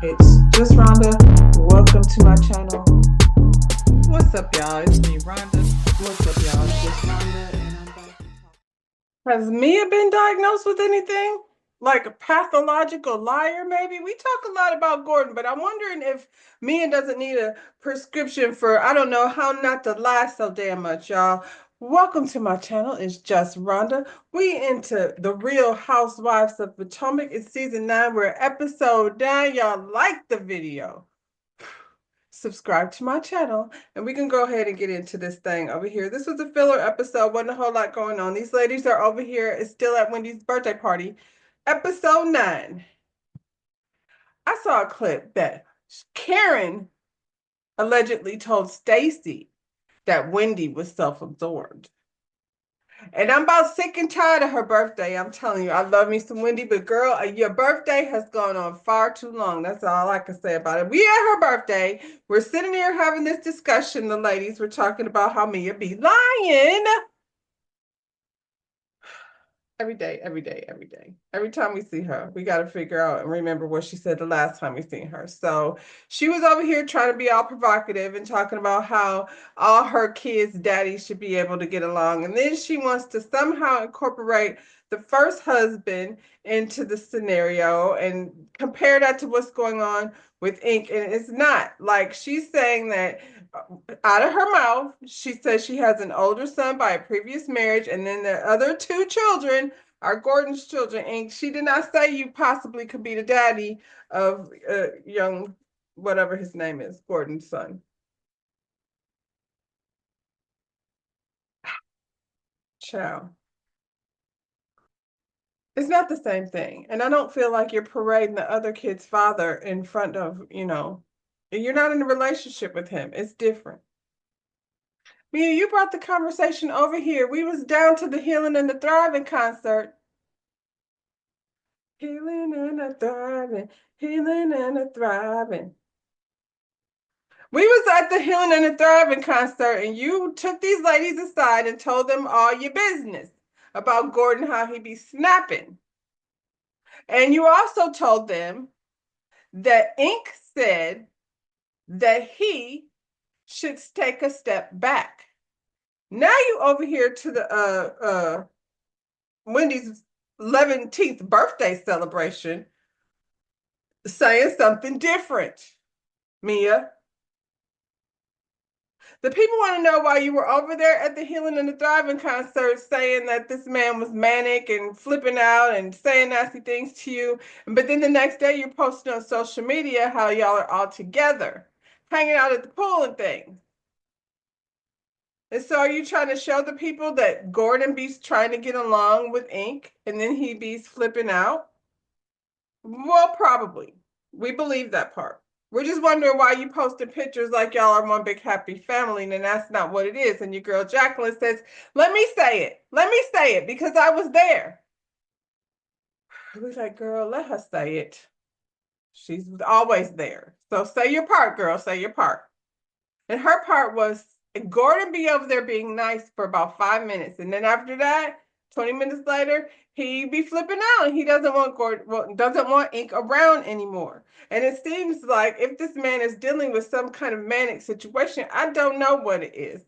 It's just Rhonda. Welcome to my channel. What's up, y'all? It's me, Rhonda. What's up, y'all? It's just Rhonda, and I'm back to talk. Has Mia been diagnosed with anything? Like a pathological liar, maybe? We talk a lot about Gordon, but I'm wondering if Mia doesn't need a prescription for, I don't know, how not to lie so damn much, y'all. Welcome to my channel. It's just Rhonda. We into the Real Housewives of Potomac. It's season 9. We're episode 9. Y'all like the video, subscribe to my channel, and we can go ahead and get into this thing over here. This was a filler episode. Wasn't a whole lot going on. These ladies are over here. It's still at Wendy's birthday party. Episode 9. I saw a clip that Karen allegedly told Stacy that Wendy was self-absorbed. And I'm about sick and tired of her birthday. I'm telling you, I love me some Wendy, but girl, your birthday has gone on far too long. That's all I can say about it. We at her birthday. We're sitting here having this discussion. The ladies were talking about how Mia be lying. Every day, every day, every day. Every time we see her, we got to figure out and remember what she said the last time we seen her. So she was over here trying to be all provocative and talking about how all her kids' daddies should be able to get along. And then she wants to somehow incorporate the first husband into the scenario and compare that to what's going on with Ink. And it's not like she's saying that out of her mouth, she says she has an older son by a previous marriage, and then the other two children are Gordon's children. And she did not say you possibly could be the daddy of young, whatever his name is, Gordon's son. Child. It's not the same thing. And I don't feel like you're parading the other kid's father in front of, you're not in a relationship with him. It's different. Mia, you brought the conversation over here. We was down to the Healing and the Thriving concert. Healing and a thriving, healing and a thriving. We was at the Healing and the Thriving concert, and you took these ladies aside and told them all your business about Gordon, how he be snapping. And you also told them that Ink said that he should take a step back. Now you over here to the Wendy's 11th birthday celebration saying something different, Mia. The people want to know why you were over there at the Healing and the Thriving concert saying that this man was manic and flipping out and saying nasty things to you. But then the next day you're posting on social media how y'all are all together, hanging out at the pool and things. And so are you trying to show the people that Gordon be trying to get along with Ink and then he be flipping out? Well, probably. We believe that part. We're just wondering why you posted pictures like y'all are one big happy family, and that's not what it is. And your girl Jacqueline says, let me say it. Let me say it because I was there. We're like, girl, let her say it. She's always there. So say your part, girl. Say your part. And her part was Gordon be over there being nice for about 5 minutes. And then after that, 20 minutes later, he be flipping out and he doesn't want Gordon, doesn't want Ink around anymore. And it seems like if this man is dealing with some kind of manic situation, I don't know what it is,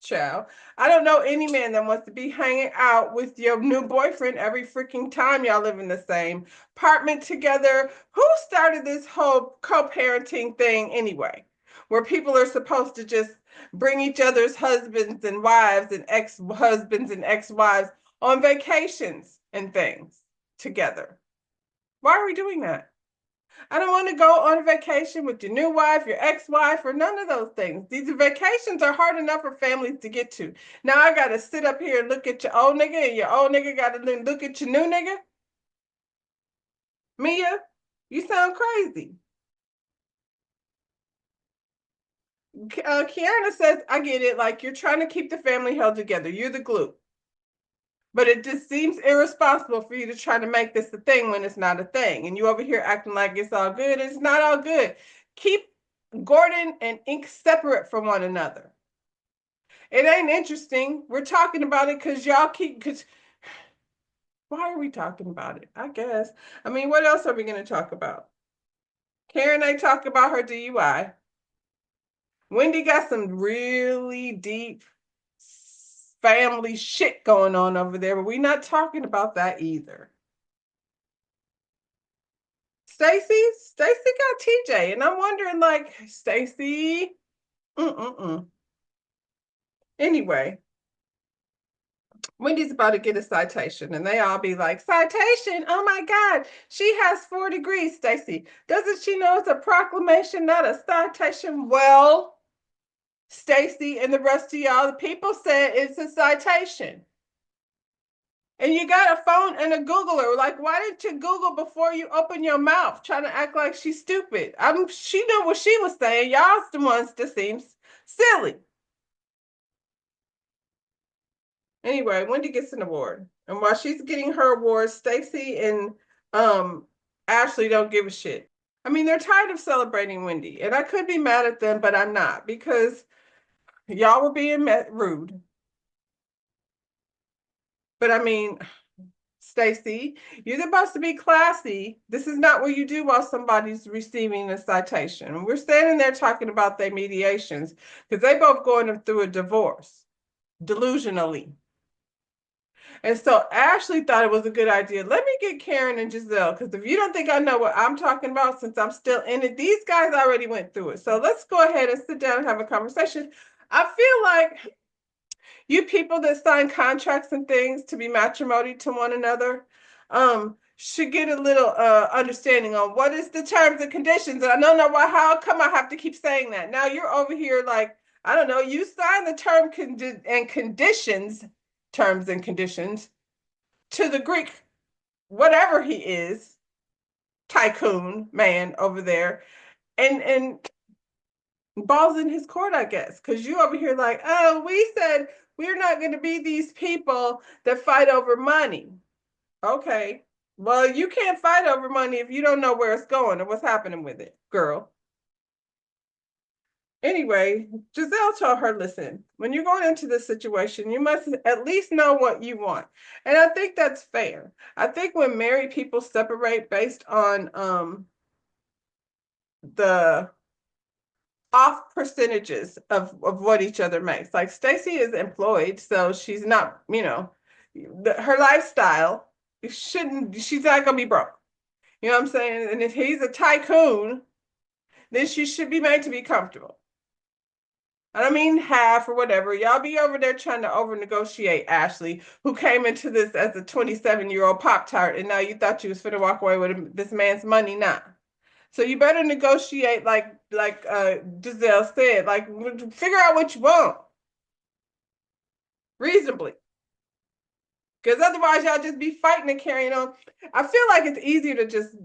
child. I don't know any man that wants to be hanging out with your new boyfriend every freaking time y'all live in the same apartment together. Who started this whole co-parenting thing anyway? Where people are supposed to just bring each other's husbands and wives and ex-husbands and ex-wives on vacations and things together. Why are we doing that? I don't want to go on a vacation with your new wife, your ex-wife, or none of those things. These vacations are hard enough for families to get to. Now I got to sit up here and look at your old nigga, and your old nigga got to look at your new nigga. Mia, you sound crazy. Kiana says, I get it. Like you're trying to keep the family held together. You're the glue. But it just seems irresponsible for you to try to make this a thing when it's not a thing. And you over here acting like it's all good. It's not all good. Keep Gordon and Ink separate from one another. It ain't interesting. We're talking about it because y'all keep, because why are we talking about it? I guess. I mean, what else are we going to talk about? Karen ain't talking about her DUI. Wendy got some really deep family shit going on over there, but we're not talking about that either. Stacy got TJ, and I'm wondering, like, Stacy, mm-mm-mm. Anyway, Wendy's about to get a citation, and they all be like, citation? Oh my God, she has 4 degrees, Stacy. Doesn't she know it's a proclamation, not a citation? Well, Stacy and the rest of y'all, the people said it's a citation. And you got a phone and a Googler. Like, why didn't you Google before you open your mouth, trying to act like she's stupid? She knew what she was saying. Y'all's the ones that seems silly. Anyway, Wendy gets an award. And while she's getting her award, Stacy and um Ashley don't give a shit. I mean, they're tired of celebrating Wendy. And I could be mad at them, but I'm not because y'all were being rude. But I mean, Stacy, you're supposed to be classy. This is not what you do while somebody's receiving a citation. We're standing there talking about their mediations because they both going through a divorce delusionally. And so Ashley thought it was a good idea. Let me get Karen and Giselle, because if you don't think I know what I'm talking about since I'm still in it, these guys already went through it. So let's go ahead and sit down and have a conversation. I feel like you people that sign contracts and things to be matrimony to one another should get a little understanding on what is the terms and conditions. And I don't know why, how come I have to keep saying that? Now you're over here like, I don't know, you sign the and conditions, terms and conditions to the Greek, whatever he is, tycoon man over there, and balls in his court, I guess, because you over here like, oh, we said we're not going to be these people that fight over money. Okay, well, you can't fight over money if you don't know where it's going or what's happening with it, girl. Anyway, Giselle told her, listen, when you're going into this situation, you must at least know what you want. And I think that's fair. I think when married people separate based on the off percentages of what each other makes. Like Stacy is employed, so she's not, her lifestyle shouldn't, she's not gonna be broke. You know what I'm saying? And if he's a tycoon, then she should be made to be comfortable. I don't mean half or whatever. Y'all be over there trying to over negotiate Ashley, who came into this as a 27-year-old Pop Tart, and now you thought you was going to walk away with this man's money now. So you better negotiate like Giselle said, like figure out what you want reasonably. Because otherwise y'all just be fighting and carrying on. I feel like it's easier to just,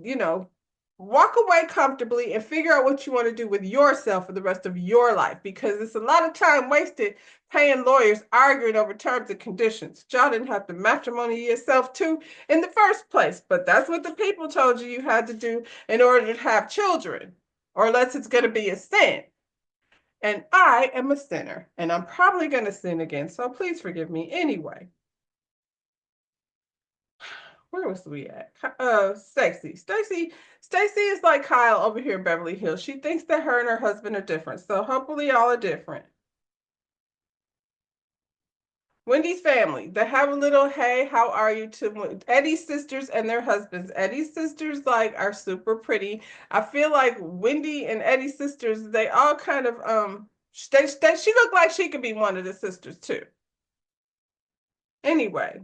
walk away comfortably and figure out what you want to do with yourself for the rest of your life. Because it's a lot of time wasted paying lawyers arguing over terms and conditions. Y'all didn't have to matrimony yourself too in the first place. But that's what the people told you had to do in order to have children. Or unless it's going to be a sin. And I am a sinner. And I'm probably going to sin again. So please forgive me anyway. Where was we at? Stacy is like Kyle over here in Beverly Hills. She thinks that her and her husband are different. So hopefully y'all are different. Wendy's family, they have a little hey, how are you to Eddie's sisters and their husbands. Eddie's sisters like are super pretty. I feel like Wendy and Eddie's sisters, they all kind of she looked like she could be one of the sisters too. Anyway,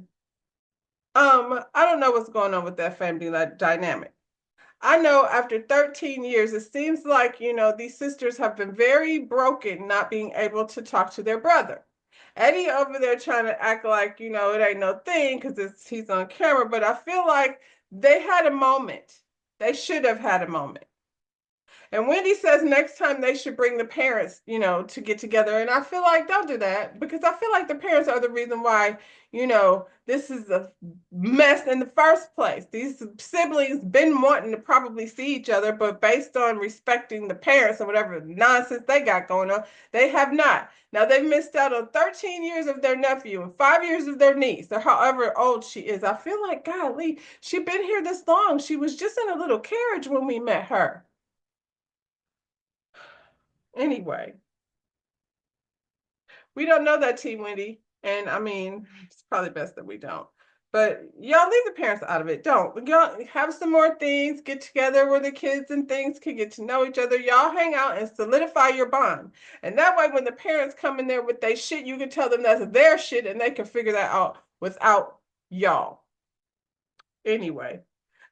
I don't know what's going on with that family dynamic. I know after 13 years, it seems like, these sisters have been very broken not being able to talk to their brother. Eddie over there trying to act like, it ain't no thing because he's on camera, but I feel like they had a moment. They should have had a moment. And Wendy says next time they should bring the parents, to get together. And I feel like don't do that because I feel like the parents are the reason why, this is a mess in the first place. These siblings been wanting to probably see each other, but based on respecting the parents or whatever nonsense they got going on, they have not. Now they've missed out on 13 years of their nephew and 5 years of their niece, or however old she is. I feel like, golly, she's been here this long. She was just in a little carriage when we met her. Anyway, we don't know that T Wendy. And I mean, it's probably best that we don't. But y'all leave the parents out of it. Don't. Y'all have some more things, get together where the kids and things can get to know each other. Y'all hang out and solidify your bond. And that way, when the parents come in there with their shit, you can tell them that's their shit and they can figure that out without y'all. Anyway.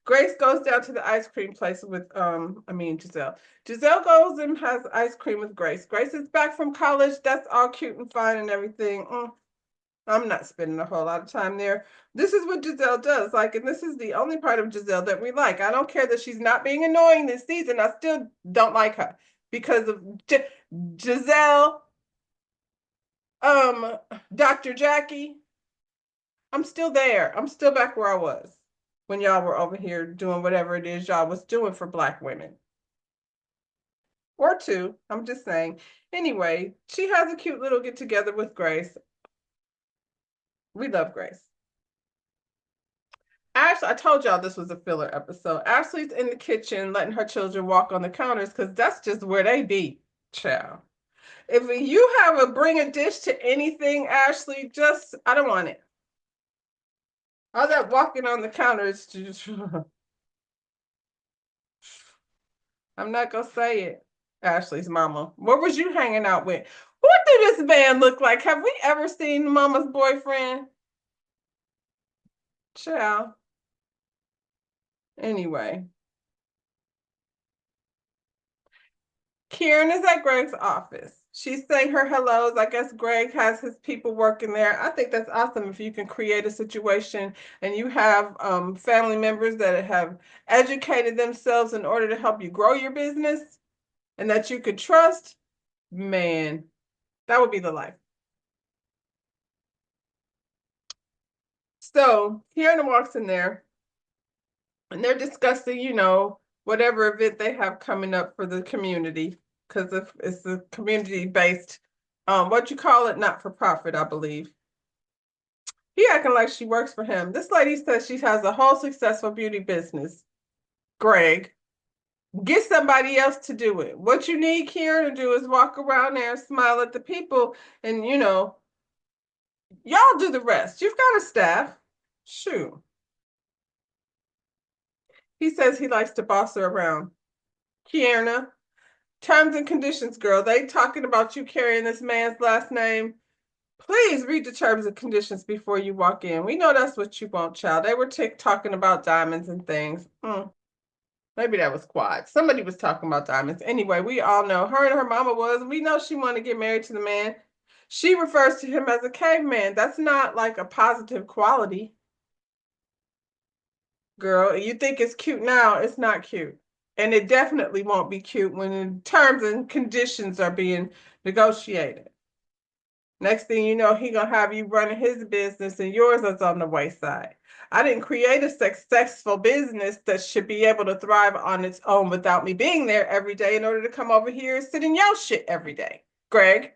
Grace goes down to the ice cream place with Giselle. Giselle goes and has ice cream with Grace. Grace is back from college. That's all cute and fine and everything. I'm not spending a whole lot of time there. This is what Giselle does. Like, and this is the only part of Giselle that we like. I don't care that she's not being annoying this season. I still don't like her because of Giselle, um, Dr. Jackie. I'm still there. I'm still back where I was when y'all were over here doing whatever it is y'all was doing for Black women. Or two, I'm just saying. Anyway, she has a cute little get together with Grace. We love Grace. Ashley, I told y'all this was a filler episode. Ashley's in the kitchen letting her children walk on the counters because that's just where they be, child. If you have a bring a dish to anything, Ashley, just I don't want it. All that walking on the counters, just I'm not gonna say it. Ashley's mama. What was you hanging out with? What did this man look like? Have we ever seen mama's boyfriend? Child. Anyway, Kieran is at Greg's office. She's saying her hellos. I guess Greg has his people working there. I think that's awesome if you can create a situation and you have family members that have educated themselves in order to help you grow your business and that you could trust. Man, that would be the life. So Kieran walks in there and they're discussing, whatever event they have coming up for the community because it's a community-based, what you call it, not for profit, I believe. He acting like she works for him. This lady says she has a whole successful beauty business. Greg, get somebody else to do it. What you need Kieran to do is walk around there, smile at the people, and y'all do the rest. You've got a staff. Shoot. He says he likes to boss her around. Kierna, terms and conditions, girl. They talking about you carrying this man's last name. Please read the terms and conditions before you walk in. We know that's what you want, child. They were talking about diamonds and things. Maybe that was Quad. Somebody was talking about diamonds. Anyway, we all know her and her mama was. We know she wanted to get married to the man. She refers to him as a caveman. That's not like a positive quality. Girl, you think it's cute now, it's not cute. And it definitely won't be cute when terms and conditions are being negotiated. Next thing you know, he gonna have you running his business and yours is on the wayside. I didn't create a successful business that should be able to thrive on its own without me being there every day in order to come over here and sit in your shit every day. Greg.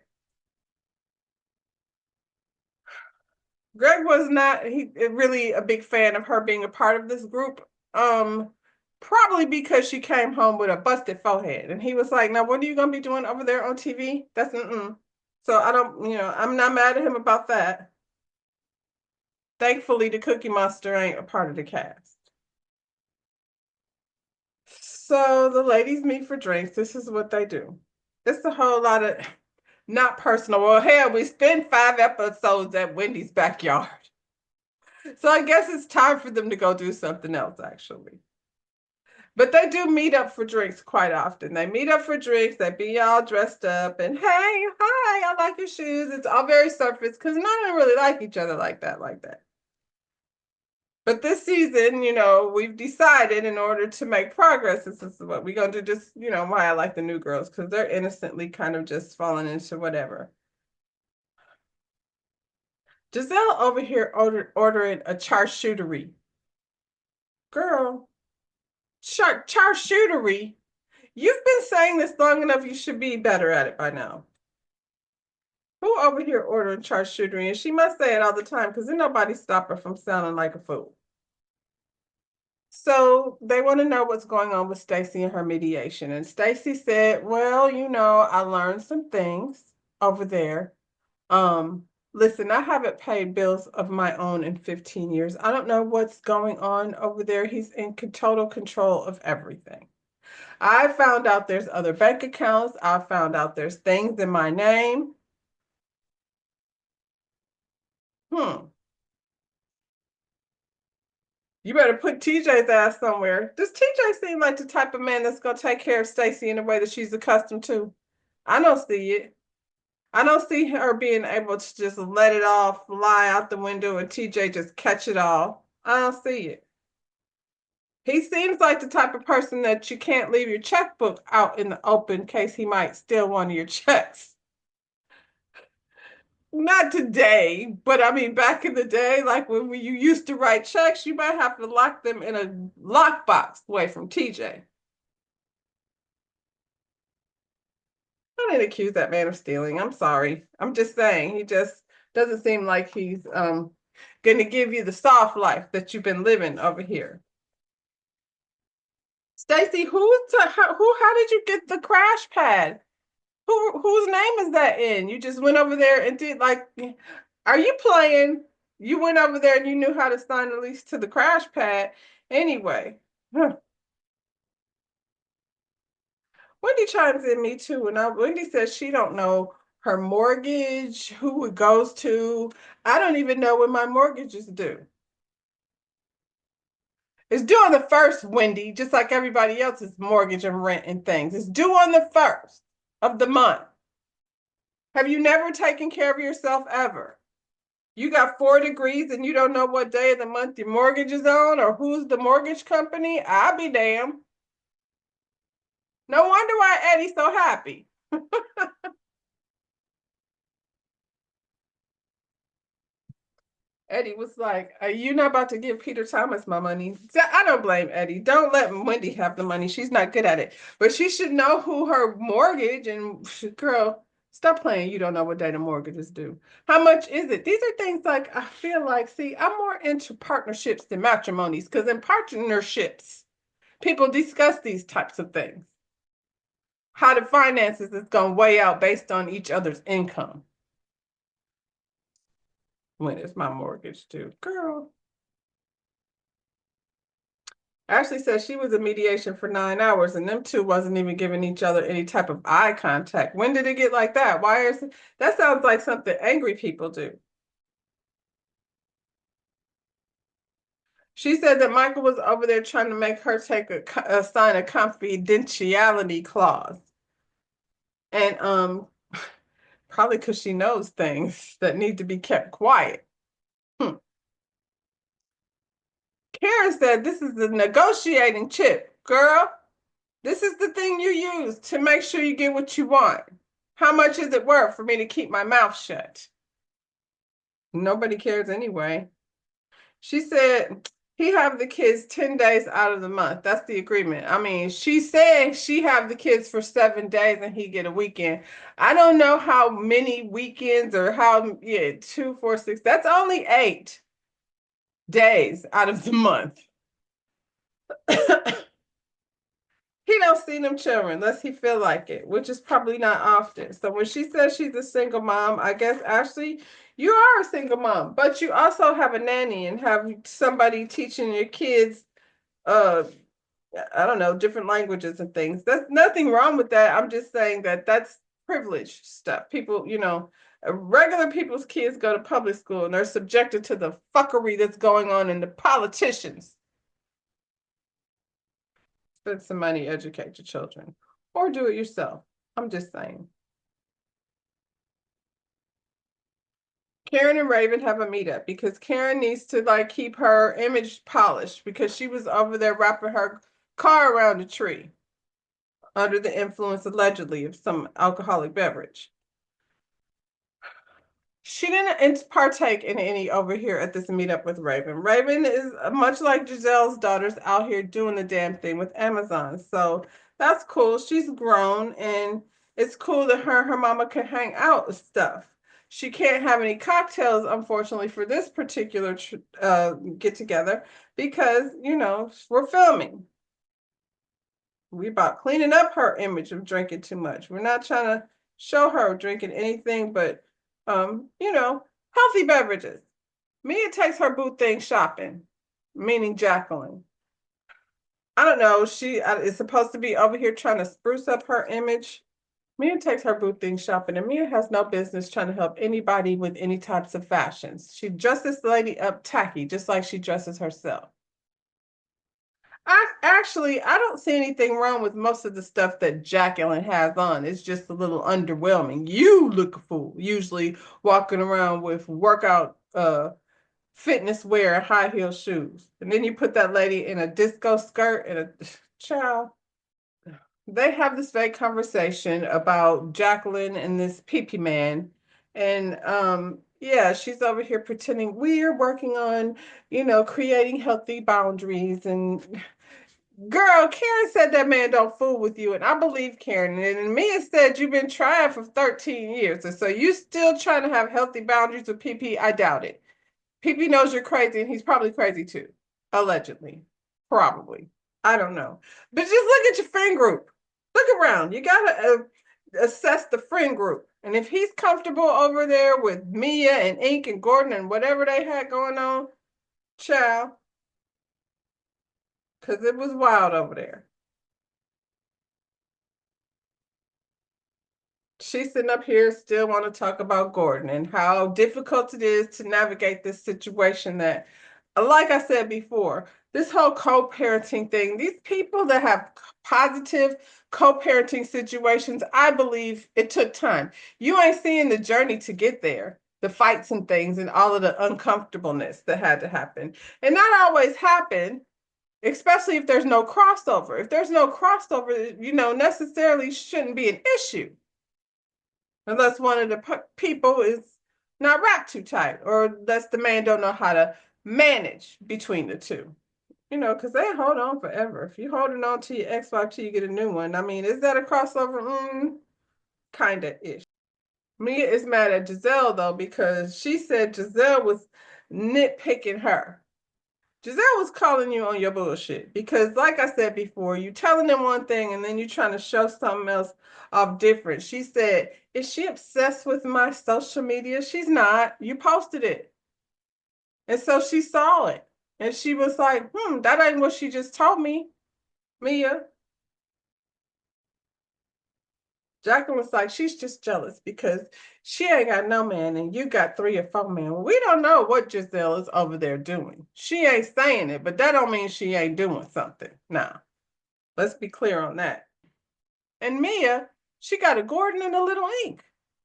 Greg was not really a big fan of her being a part of this group. Probably because she came home with a busted forehead, and he was like, "Now, what are you gonna be doing over there on TV?" That's So I don't, I'm not mad at him about that. Thankfully, the Cookie Monster ain't a part of the cast. So the ladies meet for drinks. This is what they do. It's a whole lot of not personal. Well, hell, we spent 5 episodes at Wendy's backyard. So I guess it's time for them to go do something else, actually. But they do meet up for drinks quite often. They meet up for drinks, they be all dressed up and hey, hi, I like your shoes. It's all very surface because none of them really like each other like that, like that. But this season, we've decided in order to make progress, this is what we're going to do. Just, why I like the new girls, because they're innocently kind of just falling into whatever. Giselle over here ordering a charcuterie. Girl, charcuterie? You've been saying this long enough, you should be better at it by now. Who over here ordering charcuterie? And she must say it all the time because then nobody stop her from sounding like a fool. So they want to know what's going on with Stacy and her mediation. And Stacy said, well, I learned some things over there. Um, Listen, I haven't paid bills of my own in 15 years. I don't know what's going on over there. He's in total control of everything. I found out there's other bank accounts. I found out there's things in my name. Hmm. You better put TJ's ass somewhere. Does TJ seem like the type of man that's gonna take care of Stacy in the way that she's accustomed to? I don't see it. I don't see her being able to just let it all fly out the window and TJ just catch it all. I don't see it. He seems like the type of person that you can't leave your checkbook out in the open in case he might steal one of your checks. Not today, but I mean back in the day, like when you used to write checks, you might have to lock them in a lockbox away from TJ. I didn't accuse that man of stealing. I'm sorry. I'm just saying he just doesn't seem like he's gonna give you the soft life that you've been living over here. Stacy, how did you get the crash pad? Whose name is that in? You just went over there and did like, are you playing? You went over there and you knew how to sign the lease to the crash pad anyway. Huh. Wendy chimes in me too, and Wendy says she don't know her mortgage, who it goes to. I don't even know when my mortgage is due. It's due on the first, Wendy, just like everybody else's mortgage and rent and things. It's due on the first of the month. Have you never taken care of yourself ever? You got 4 degrees and you don't know what day of the month your mortgage is on or who's the mortgage company? I'll be damned. No wonder why Eddie's so happy. Eddie was like, are you not about to give Peter Thomas my money? I don't blame Eddie. Don't let Wendy have the money. She's not good at it. But she should know who her mortgage and girl, stop playing. You don't know what day the mortgage is due. How much is it? These are things like I feel like, see, I'm more into partnerships than matrimonies because in partnerships, people discuss these types of things. How the finances is going to weigh out based on each other's income. When is my mortgage due? Girl. Ashley said she was in mediation for 9 hours and them two wasn't even giving each other any type of eye contact. When did it get like that? Why is it? That sounds like something angry people do. She said that Michael was over there trying to make her take a sign a confidentiality clause. And probably because she knows things that need to be kept quiet. Hmm. Karen said this is the negotiating chip, girl. This is the thing you use to make sure you get what you want. How much is it worth for me to keep my mouth shut? Nobody cares anyway. She said he have the kids 10 days out of the month. That's the agreement. I mean, she said she have the kids for 7 days and he get a weekend. I don't know how many weekends or how, yeah, 2, 4, 6. That's only 8 days out of the month. He don't see them children unless he feel like it, which is probably not often. So when she says she's a single mom, I guess Ashley, you are a single mom, but you also have a nanny and have somebody teaching your kids, uh, I don't know, different languages and things. There's nothing wrong with that. I'm just saying that that's privilege stuff. People, regular people's kids go to public school and they're subjected to the fuckery that's going on in the politicians. Spend some money, educate your children, or do it yourself. I'm just saying. Karen and Raven have a meetup because Karen needs to like keep her image polished because she was over there wrapping her car around a tree under the influence allegedly of some alcoholic beverage. She didn't partake in any over here at this meetup with Raven. Raven is much like Giselle's daughters out here doing the damn thing with Amazon. So that's cool. She's grown and it's cool that her mama can hang out with stuff. she can't have any cocktails, unfortunately, for this particular get together because, we're filming. We about cleaning up her image of drinking too much. We're not trying to show her drinking anything but, healthy beverages. Mia takes her boo thing shopping, meaning Jacqueline. I don't know. She is supposed to be over here trying to spruce up her image. Mia takes her boo thing shopping, and Mia has no business trying to help anybody with any types of fashions. She dressed this lady up tacky, just like she dresses herself. I don't see anything wrong with most of the stuff that Jacqueline has on. It's just a little underwhelming. You look a fool, usually walking around with workout fitness wear and high heel shoes. And then you put that lady in a disco skirt and a child. They have this vague conversation about Jacqueline and this pee man. And yeah, she's over here pretending we're working on, creating healthy boundaries. And girl, Karen said that man don't fool with you. And I believe Karen. And Mia said you've been trying for 13 years. And so you still trying to have healthy boundaries with PP? I doubt it. PP knows you're crazy, and he's probably crazy too. Allegedly. Probably. I don't know. But just look at your friend group. Look around. You gotta assess the friend group. And if he's comfortable over there with Mia and Ink and Gordon and whatever they had going on, child, because it was wild over there. She's sitting up here still want to talk about Gordon and how difficult it is to navigate this situation that, like I said before, this whole co-parenting thing, these people that have positive co-parenting situations, I believe it took time. You ain't seeing the journey to get there, the fights and things and all of the uncomfortableness that had to happen. And not always happen, especially if there's no crossover. If there's no crossover, necessarily shouldn't be an issue unless one of the people is not wrapped too tight, or unless the man don't know how to manage between the two. Because they hold on forever. If you're holding on to your ex-wife till you get a new one, I mean, is that a crossover? Kind of ish. Mia is mad at Giselle though because she said Giselle was nitpicking her. Giselle was calling you on your bullshit because, like I said before, you telling them one thing and then you trying to show something else off different. She said, "Is she obsessed with my social media?" She's not. You posted it, and so she saw it, and she was like, that ain't what she just told me, Mia." Jacqueline was like, she's just jealous because she ain't got no man and you got 3 or 4 men. Well, we don't know what Giselle is over there doing. She ain't saying it, but that don't mean she ain't doing something. Now, let's be clear on that. And Mia, she got a Gordon and a little Ink.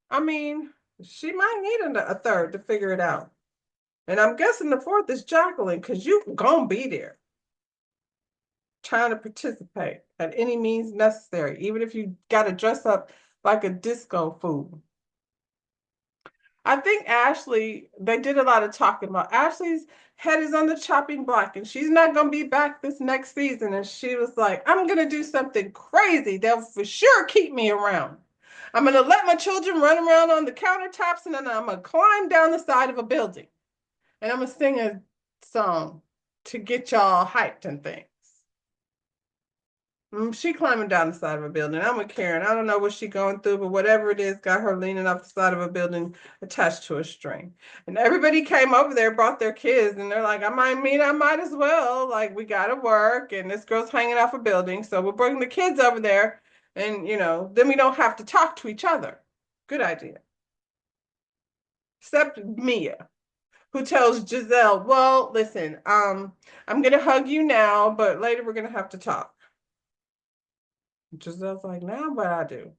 I mean, she might need a third to figure it out. And I'm guessing the fourth is Jacqueline because you gonna be there trying to participate at any means necessary, even if you got to dress up like a disco fool. I think Ashley, they did a lot of talking about Ashley's head is on the chopping block and she's not going to be back this next season. And she was like, I'm going to do something crazy. They'll for sure keep me around. I'm going to let my children run around on the countertops and then I'm going to climb down the side of a building. And I'm going to sing a song to get y'all hyped and things. She climbing down the side of a building. I'm with Karen. I don't know what she going through, but whatever it is, got her leaning off the side of a building attached to a string. And everybody came over there, brought their kids, and they're like, I might as well. Like, we gotta work, and this girl's hanging off a building, so we'll bring the kids over there, and then we don't have to talk to each other. Good idea. Except Mia, who tells Giselle, well, listen, I'm gonna hug you now, but later we're gonna have to talk. Giselle's like, now what I do?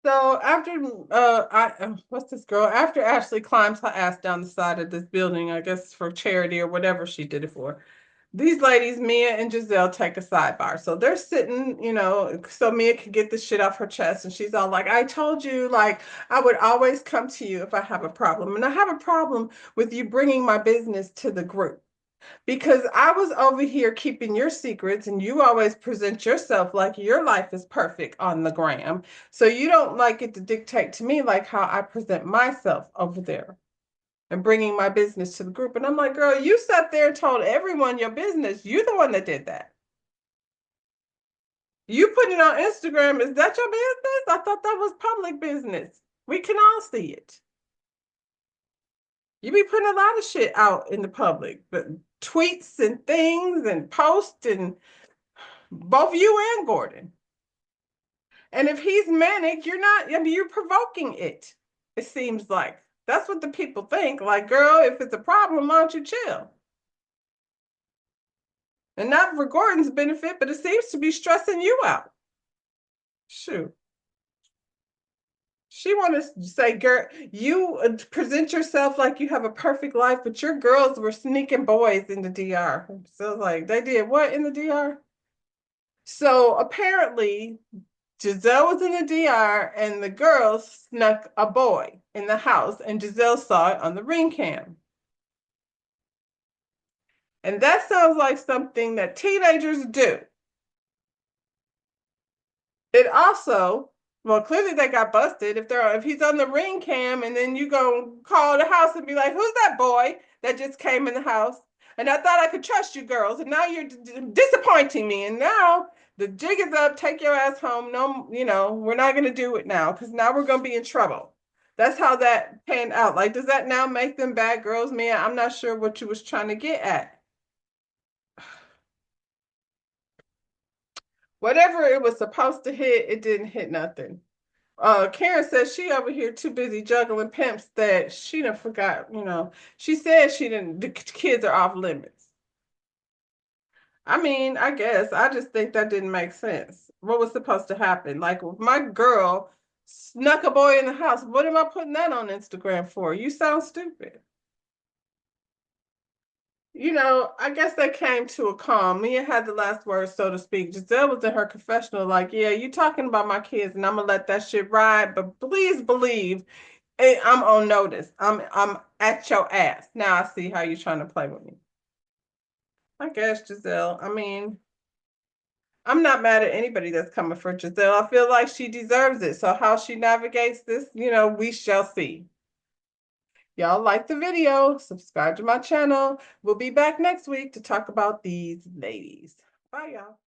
So after what's this girl? After Ashley climbs her ass down the side of this building, I guess for charity or whatever she did it for. These ladies, Mia and Giselle, take a sidebar. So they're sitting, so Mia can get the shit off her chest. And she's all like, I told you, like, I would always come to you if I have a problem. And I have a problem with you bringing my business to the group. Because I was over here keeping your secrets, and you always present yourself like your life is perfect on the gram. So you don't like it to dictate to me like how I present myself over there and bringing my business to the group. And I'm like, girl, you sat there and told everyone your business. You're the one that did that. You put it on Instagram. Is that your business? I thought that was public business. We can all see it. You be putting a lot of shit out in the public, but tweets and things and posts and both you and Gordon. And if he's manic, you're not, I mean, you're provoking it. It seems like that's what the people think. Like, girl, if it's a problem, why don't you chill? And not for Gordon's benefit, but it seems to be stressing you out. Shoot. She wanted to say, girl, you present yourself like you have a perfect life, but your girls were sneaking boys in the DR. So like, they did what in the DR? So apparently, Giselle was in the DR and the girls snuck a boy in the house, and Giselle saw it on the ring cam. And that sounds like something that teenagers do. It also, well, clearly they got busted if he's on the ring cam, and then you go call the house and be like, "Who's that boy that just came in the house? And I thought I could trust you girls, and now you're disappointing me. And now the jig is up. Take your ass home. No, we're not gonna do it now because now we're gonna be in trouble." That's how that panned out. Like, does that now make them bad girls, man? I'm not sure what you was trying to get at. Whatever it was supposed to hit, it didn't hit nothing. Karen says she over here too busy juggling pimps that she done forgot, She said she didn't, the kids are off limits. I mean, I guess. I just think that didn't make sense. What was supposed to happen? Like, if my girl snuck a boy in the house, what am I putting that on Instagram for? You sound stupid. I guess they came to a calm. Mia had the last word, so to speak. Giselle was in her confessional, like, yeah, you talking about my kids, and I'm gonna let that shit ride. But please believe I'm on notice. I'm at your ass. Now I see how you're trying to play with me. I guess, Giselle. I mean, I'm not mad at anybody that's coming for Giselle. I feel like she deserves it. So how she navigates this, we shall see. Y'all like the video, subscribe to my channel. We'll be back next week to talk about these ladies. Bye, y'all.